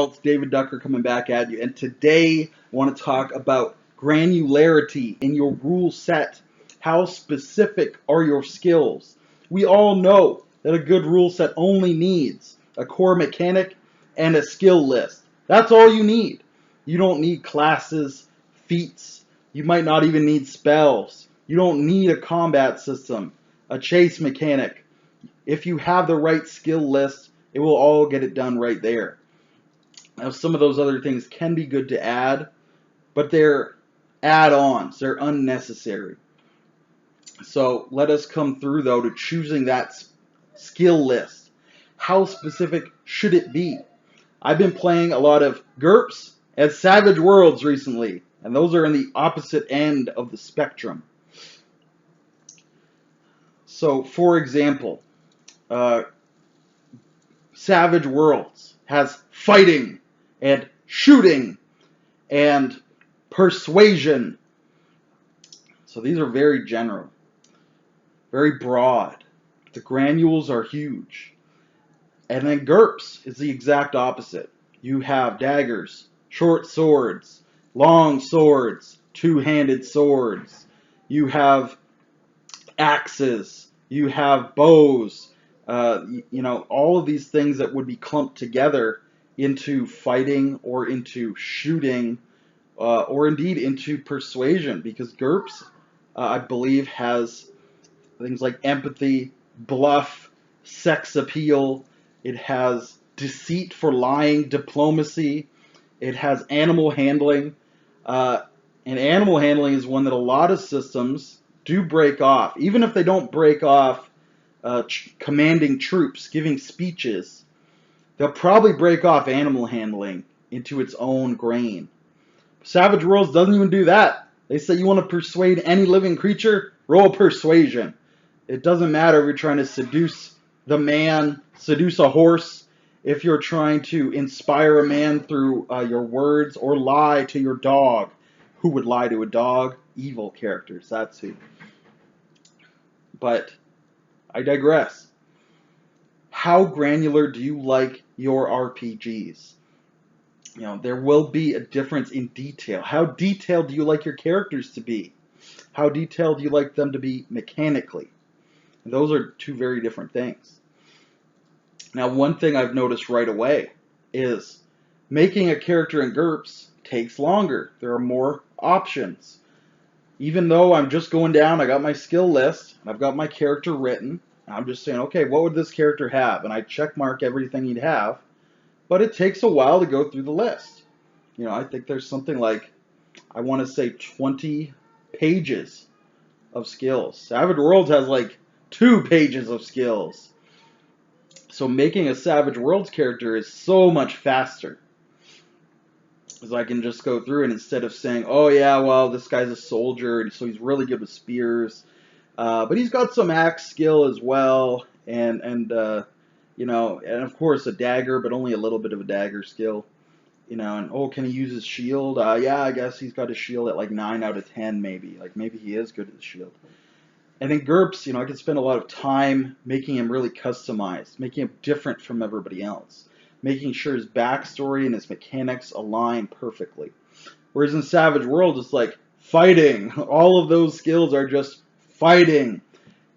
It's David Ducker coming back at you, and today I want to talk about granularity in your rule set. How specific are your skills? We all know that a good rule set only needs a core mechanic and a skill list. That's all you need. You don't need classes, feats. You might not even need spells. You don't need a combat system, a chase mechanic. If you have the right skill list, it will all get it done right there. Now, some of those other things can be good to add, but they're add-ons. They're unnecessary. So let us come through, though, to choosing that skill list. How specific should it be? I've been playing a lot of GURPS and Savage Worlds recently, and those are in the opposite end of the spectrum. So, for example, Savage Worlds has fighting and shooting and persuasion. So these are very general, very broad. The granules are huge. And then GURPS is the exact opposite. You have daggers, short swords, long swords, two-handed swords. You have axes. You have bows. All of these things that would be clumped together into fighting or into shooting or indeed into persuasion, because GURPS, I believe, has things like empathy, bluff, sex appeal. It has deceit for lying, diplomacy. It has animal handling. And animal handling is one that a lot of systems do break off. Even if they don't break off commanding troops, giving speeches, they'll probably break off animal handling into its own grain. Savage Worlds doesn't even do that. They say you want to persuade any living creature, roll persuasion. It doesn't matter if you're trying to seduce the man, seduce a horse, if you're trying to inspire a man through your words, or lie to your dog. Who would lie to a dog? Evil characters, that's who. But I digress. How granular do you like your RPGs? There will be a difference in detail. How detailed do you like your characters to be? How detailed do you like them to be mechanically? And those are two very different things. Now, one thing I've noticed right away is making a character in GURPS takes longer. There are more options. Even though I'm just going down, I got my skill list, I've got my character written, I'm just saying, okay, what would this character have? And I check mark everything he'd have, but it takes a while to go through the list. I think there's something like, I want to say 20 pages of skills. Savage Worlds has like 2 pages of skills. So making a Savage Worlds character is so much faster. Because I can just go through, and instead of saying, oh yeah, well, this guy's a soldier, so he's really good with spears, but he's got some axe skill as well, and of course a dagger, but only a little bit of a dagger skill, and oh, can he use his shield? Yeah, I guess he's got a shield at like 9 out of 10 maybe, like maybe he is good at the shield. And in GURPS, I can spend a lot of time making him really customized, making him different from everybody else, making sure his backstory and his mechanics align perfectly. Whereas in Savage Worlds, it's like fighting. All of those skills are just fighting.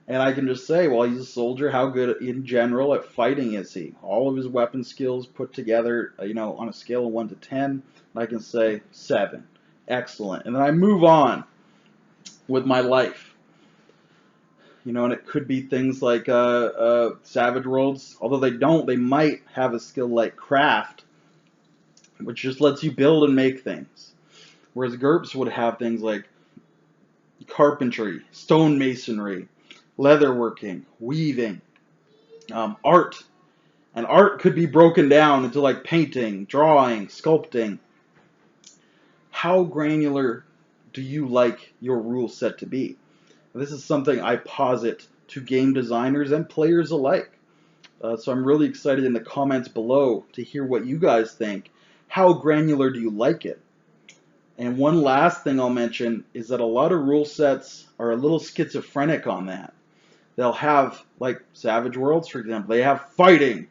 And I can just say, well, he's a soldier. How good in general at fighting is he? All of his weapon skills put together, on a scale of 1 to 10, I can say 7. Excellent. And then I move on with my life. And it could be things like Savage Worlds. Although they might have a skill like Craft, which just lets you build and make things. Whereas GURPS would have things like carpentry, stonemasonry, leatherworking, weaving, art. And art could be broken down into like painting, drawing, sculpting. How granular do you like your rule set to be? This is something I posit to game designers and players alike. So I'm really excited in the comments below to hear what you guys think. How granular do you like it? And one last thing I'll mention is that a lot of rule sets are a little schizophrenic on that. They'll have, like Savage Worlds, for example, they have fighting,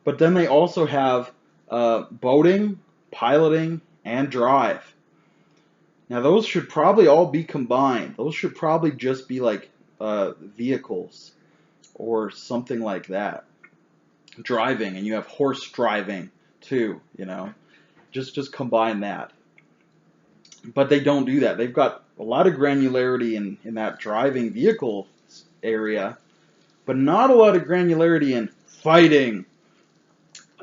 but then they also have boating, piloting, and drive. Now those should probably all be combined. Those should probably just be like vehicles or something like that. Driving, and you have horse driving too, you know. Just combine that. But they don't do that. They've got a lot of granularity in that driving vehicle area, but not a lot of granularity in fighting.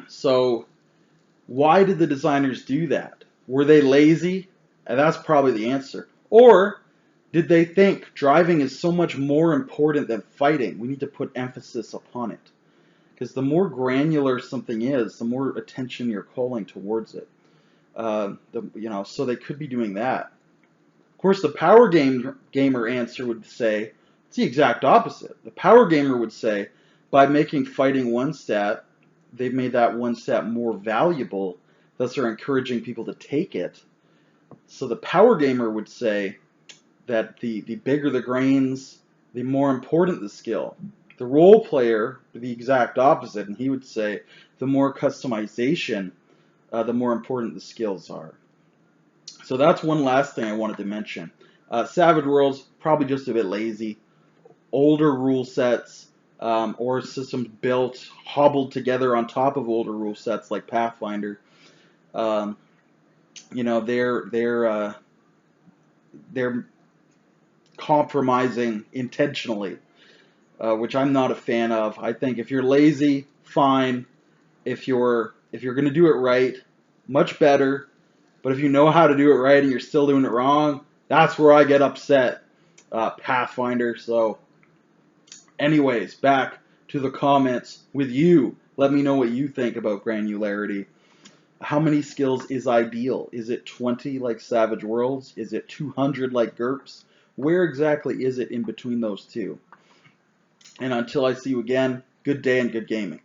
So why did the designers do that? Were they lazy? And that's probably the answer. Or did they think driving is so much more important than fighting? We need to put emphasis upon it. Because the more granular something is, the more attention you're calling towards it. So they could be doing that. Of course, the power gamer answer would say it's the exact opposite. The power gamer would say by making fighting one stat, they've made that one stat more valuable. Thus, they're encouraging people to take it. So the power gamer would say that the bigger the grains, the more important the skill. The role player, the exact opposite, and he would say the more customization, the more important the skills are. So that's one last thing I wanted to mention. Savage Worlds, probably just a bit lazy. Older rule sets or systems built, hobbled together on top of older rule sets like Pathfinder. They're compromising intentionally, which I'm not a fan of. I think if you're lazy, fine. If you're going to do it right, much better. But if you know how to do it right and you're still doing it wrong, that's where I get upset. Pathfinder. So, anyways, back to the comments with you. Let me know what you think about granularity. How many skills is ideal? Is it 20 like Savage Worlds? Is it 200 like GURPS? Where exactly is it in between those two? And until I see you again, good day and good gaming.